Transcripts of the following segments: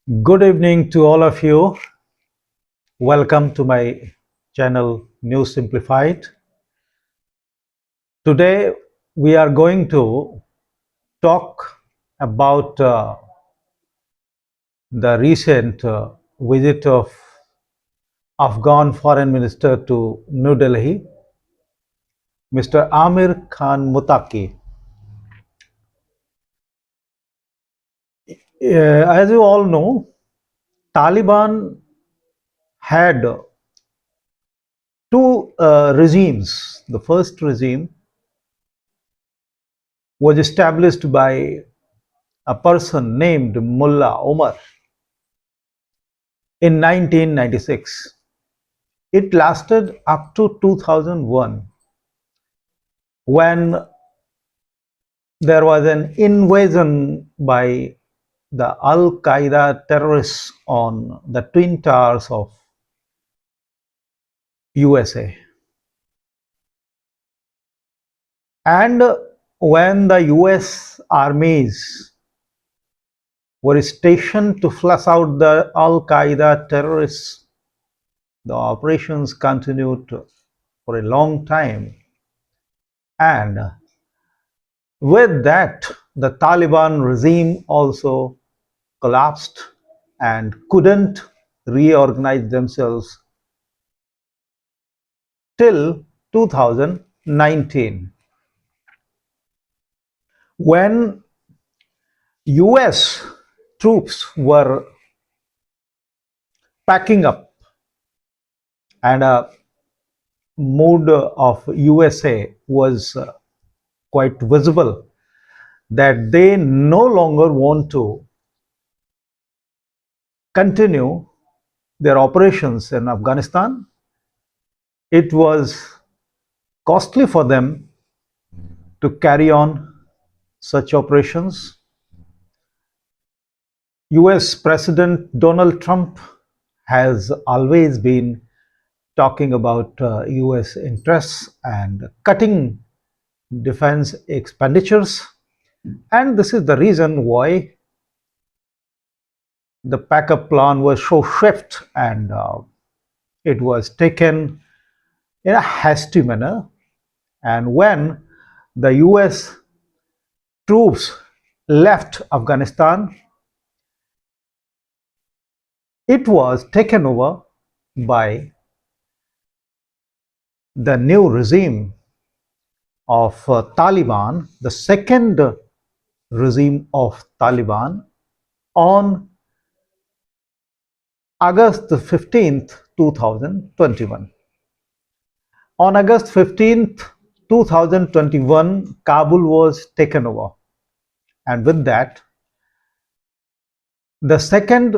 Good evening to all of you. Welcome to my channel News Simplified. Today we are going to talk about the recent visit of Afghan Foreign Minister to New Delhi, Mr. Amir Khan Mutaki. As you all know, Taliban had two regimes. The first regime was established by a person named Mullah Omar in 1996. It lasted up to 2001 when there was an invasion by the Al Qaeda terrorists on the Twin Towers of USA. And when the US armies were stationed to flush out the Al Qaeda terrorists, the operations continued for a long time. And with that, the Taliban regime also collapsed and couldn't reorganize themselves till 2019 when US troops were packing up, and a mood of USA was quite visible that they no longer want to continue their operations in Afghanistan. It was costly for them to carry on such operations. US President Donald Trump has always been talking about US interests and cutting defense expenditures, and this is the reason why the backup plan was so swift and it was taken in a hasty manner. And when the US troops left Afghanistan, it was taken over by the new regime of Taliban, the second regime of Taliban, on August 15th, 2021. On August 15th, 2021, Kabul was taken over, and with that, the second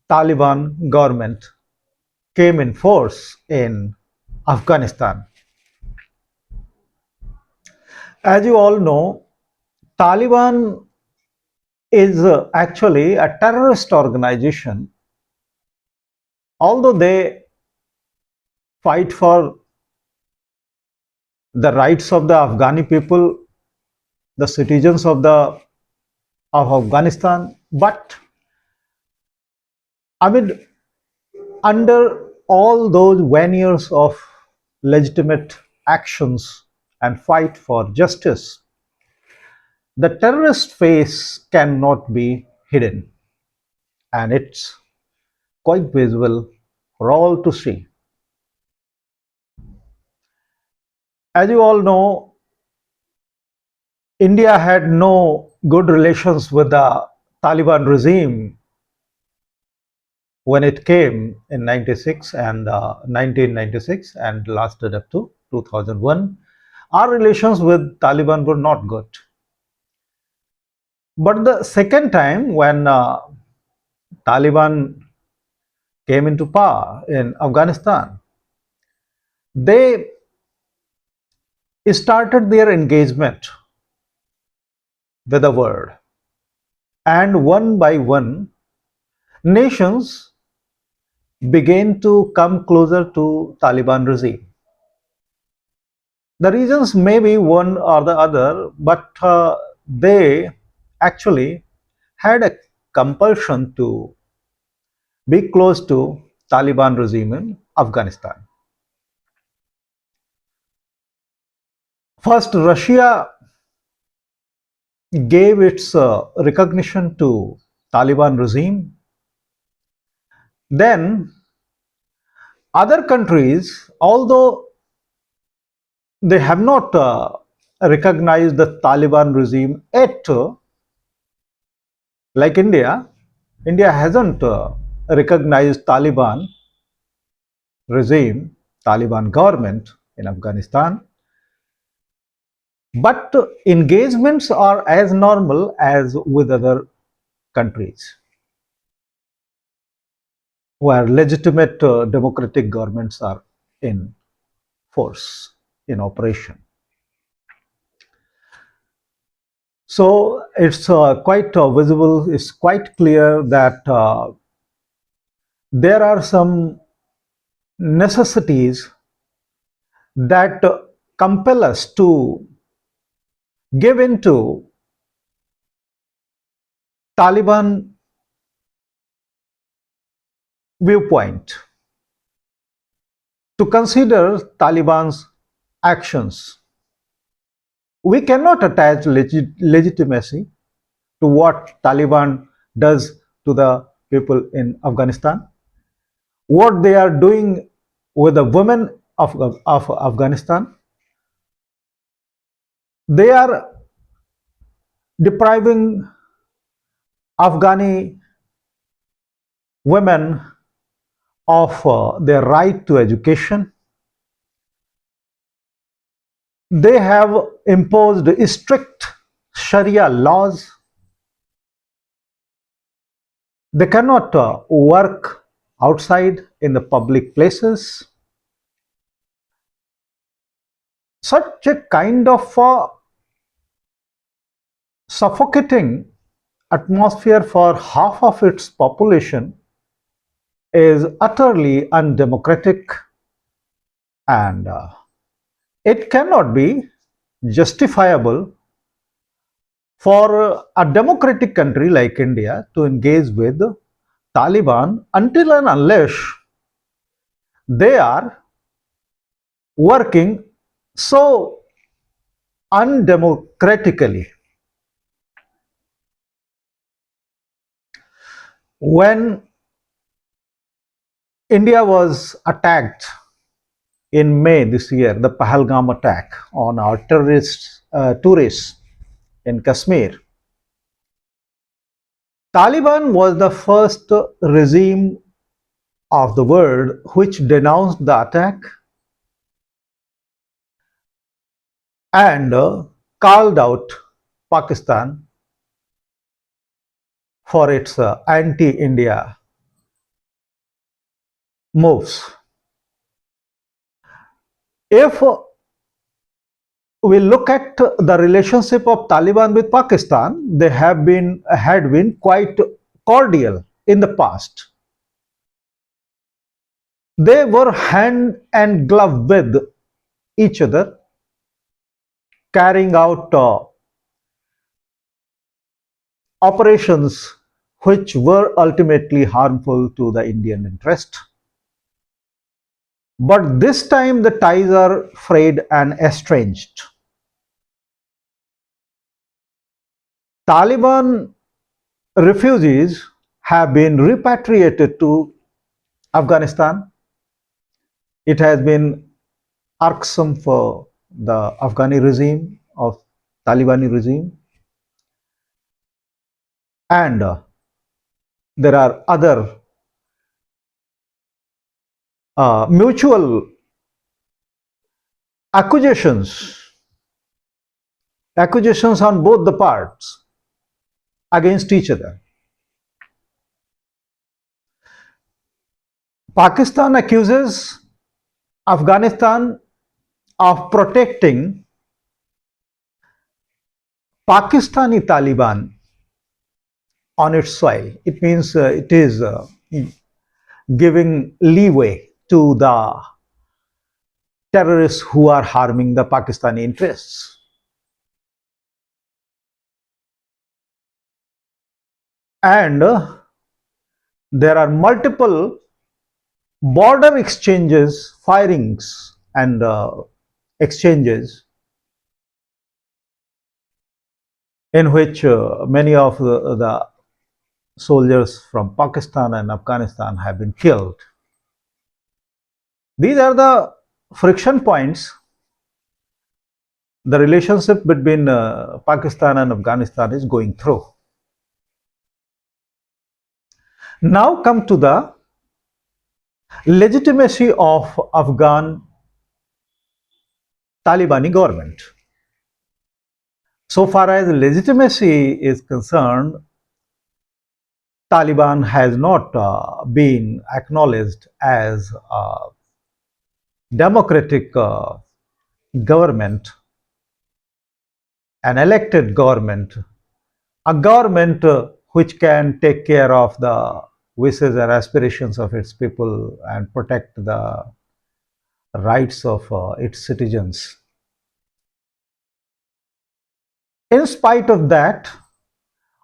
Taliban government came in force in Afghanistan. As you all know, Taliban is actually a terrorist organization. Although they fight for the rights of the Afghani people, the citizens of Afghanistan, but amid under all those veneers of legitimate actions and fight for justice, the terrorist face cannot be hidden, and it's quite visible for all to see. As you all know, India had no good relations with the Taliban regime when it came in 1996 and lasted up to 2001. Our relations with Taliban were not good. But the second time when Taliban came into power in Afghanistan, they started their engagement with the world. And one by one, nations began to come closer to Taliban regime. The reasons may be one or the other, but they actually had a compulsion to be close to Taliban regime in Afghanistan. First, Russia gave its recognition to Taliban regime. Then other countries, although they have not recognized the Taliban regime yet, like India, India hasn't recognized Taliban regime, Taliban government in Afghanistan. But engagements are as normal as with other countries where legitimate democratic governments are in force, in operation. So it's quite visible, it's quite clear that there are some necessities that compel us to give into Taliban viewpoint, to consider Taliban's actions. We cannot attach legitimacy to what Taliban does to the people in Afghanistan. What they are doing with the women of Afghanistan, they are depriving Afghani women of their right to education. They have imposed strict Sharia laws. They cannot work outside in the public places. Such a kind of suffocating atmosphere for half of its population is utterly undemocratic, and it cannot be justifiable for a democratic country like India to engage with Taliban until and unless they are working so undemocratically. When India was attacked in May this year, the Pahalgam attack on our tourists in Kashmir, Taliban was the first regime of the world which denounced the attack and called out Pakistan for its anti-India moves. If we look at the relationship of Taliban with Pakistan, they had been quite cordial in the past. They were hand and glove with each other, carrying out operations which were ultimately harmful to the Indian interest. But this time the ties are frayed and estranged. Taliban refugees have been repatriated to Afghanistan. It has been irksome for the Afghani regime of Talibani regime, and there are other mutual accusations on both the parts against each other. Pakistan accuses Afghanistan of protecting Pakistani Taliban on its soil. It means it is giving leeway to the terrorists who are harming the Pakistani interests. And there are multiple border exchanges, firings, and exchanges in which many of the soldiers from Pakistan and Afghanistan have been killed. These are the friction points the relationship between Pakistan and Afghanistan is going through. Now come to the legitimacy of Afghan Talibani government. So far as legitimacy is concerned, Taliban has not been acknowledged as a democratic government, an elected government, a government which can take care of the wishes and aspirations of its people and protect the rights of its citizens. In spite of that,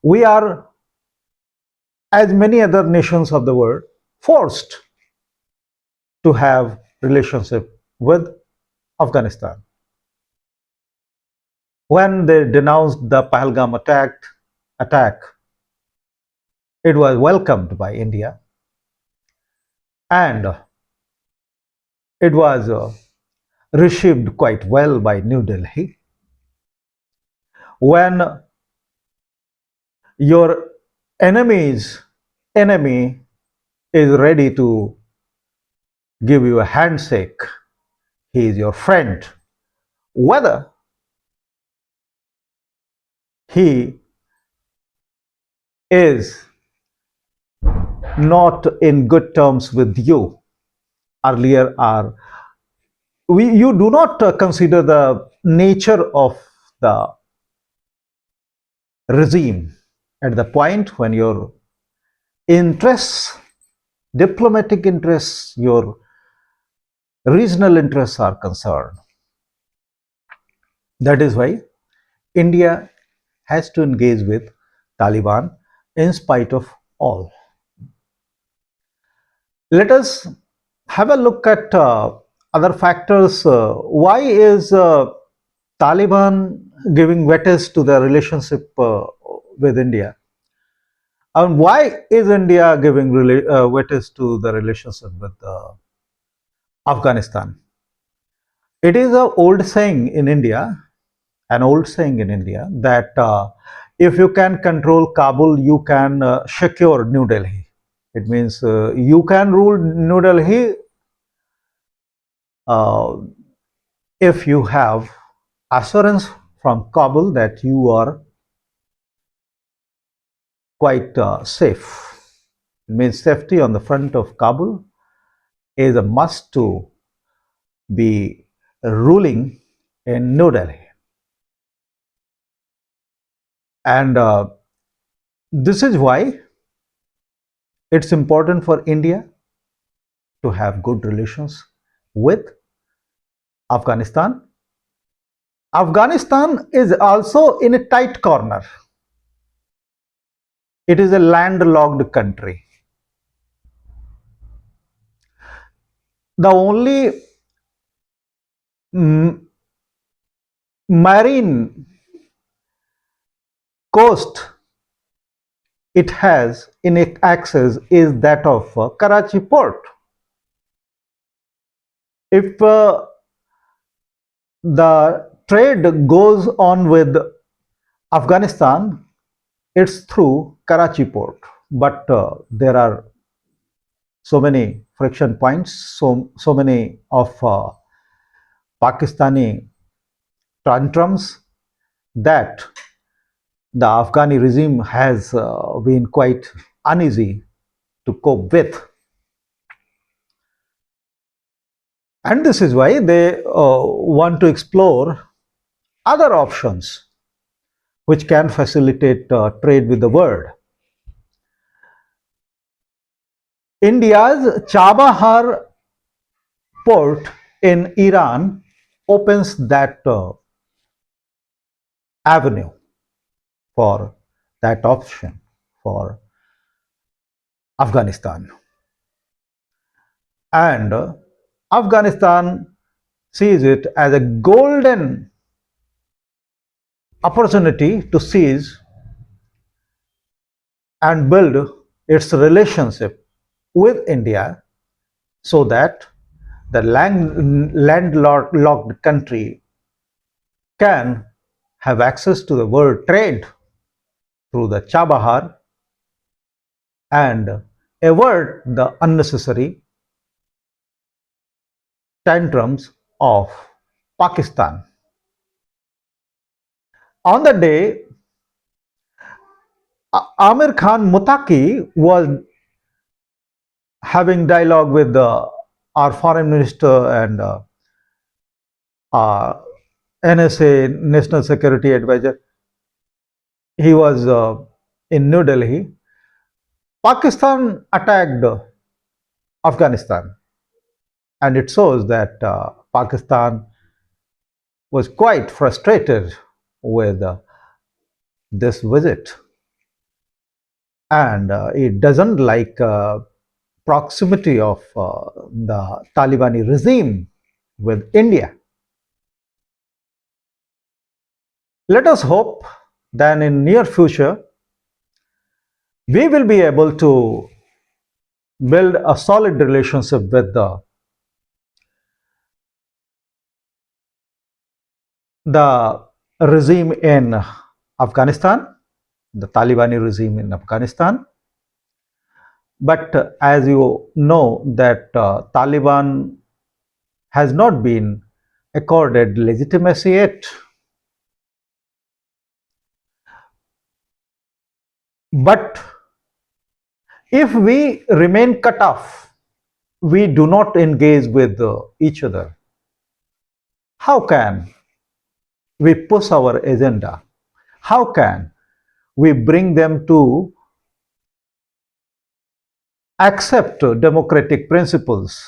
we are, as many other nations of the world, forced to have relationship with Afghanistan. When they denounced the Pahalgam attack, it was welcomed by India and it was received quite well by New Delhi. When your enemy's enemy is ready to give you a handshake, he is your friend, whether he is not in good terms with you earlier, or you do not consider the nature of the regime at the point when your interests, diplomatic interests, your regional interests are concerned. That is why India has to engage with Taliban in spite of all. Let us have a look at other factors. Why is Taliban giving weightage to the relationship with India? And why is India giving weightage to the relationship with Afghanistan? It is an old saying in India that if you can control Kabul, you can secure New Delhi. It means you can rule New Delhi uh, if you have assurance from Kabul that you are quite safe. It means safety on the front of Kabul is a must to be ruling in New Delhi. And this is why it's important for India to have good relations with Afghanistan. Afghanistan is also in a tight corner. It is a landlocked country. The only marine coast it has in its access is that of Karachi port. If the trade goes on with Afghanistan, it's through Karachi port. But there are so many friction points, so many of Pakistani tantrums that the Afghani regime has been quite uneasy to cope with. And this is why they want to explore other options which can facilitate trade with the world. India's Chabahar port in Iran opens that avenue for that option for Afghanistan. And Afghanistan sees it as a golden opportunity to seize and build its relationship with India so that the landlocked country can have access to the world trade through the Chabahar and avert the unnecessary tantrums of Pakistan. On the day, Amir Khan Mutaki was having dialogue with our foreign minister and uh, NSA, National Security Advisor. He was in New Delhi. Pakistan attacked Afghanistan, and it shows that Pakistan was quite frustrated with this visit, and it doesn't like proximity of the Talibani regime with India. Let us hope that in near future we will be able to build a solid relationship with the regime in Afghanistan, the Talibani regime in Afghanistan. But as you know that Taliban has not been accorded legitimacy yet. But if we remain cut off, we do not engage with each other, how can we push our agenda? How can we bring them to accept democratic principles?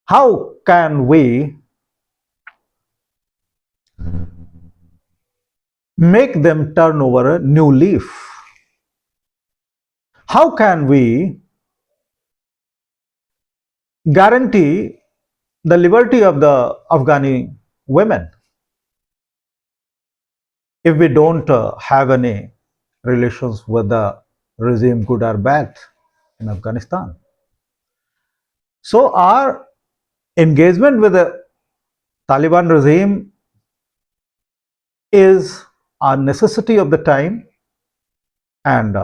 How can we make them turn over a new leaf? How can we guarantee the liberty of the Afghani women if we don't have any relations with the regime, good or bad, in Afghanistan? So, our engagement with the Taliban regime is a necessity of the time, and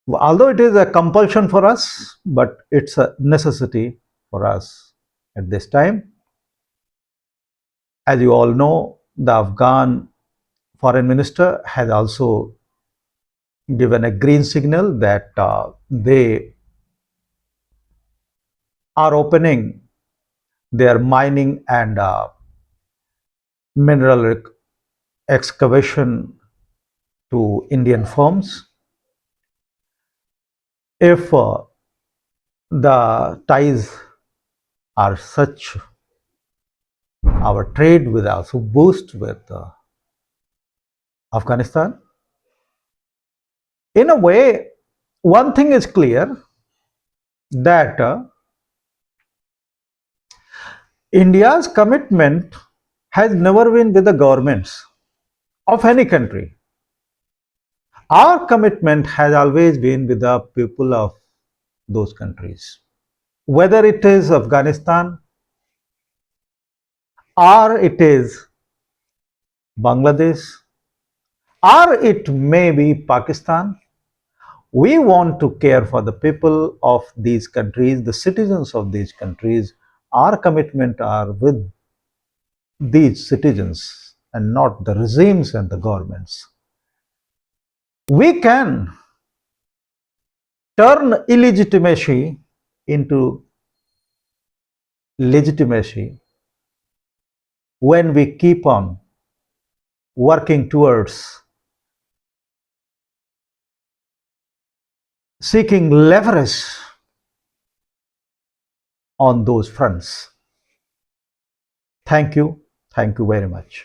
although it is a compulsion for us, but it's a necessity for us at this time. As you all know, the Afghan foreign minister has also given a green signal that they are opening their mining and mineral excavation to Indian firms. If the ties are such, our trade will also boost with Afghanistan. In a way, one thing is clear that India's commitment has never been with the governments of any country. Our commitment has always been with the people of those countries. Whether it is Afghanistan or it is Bangladesh or it may be Pakistan, we want to care for the people of these countries, the citizens of these countries. Our commitment are with these citizens and not the regimes and the governments. We can turn illegitimacy into legitimacy when we keep on working towards seeking leverage on those fronts. Thank you. Thank you very much.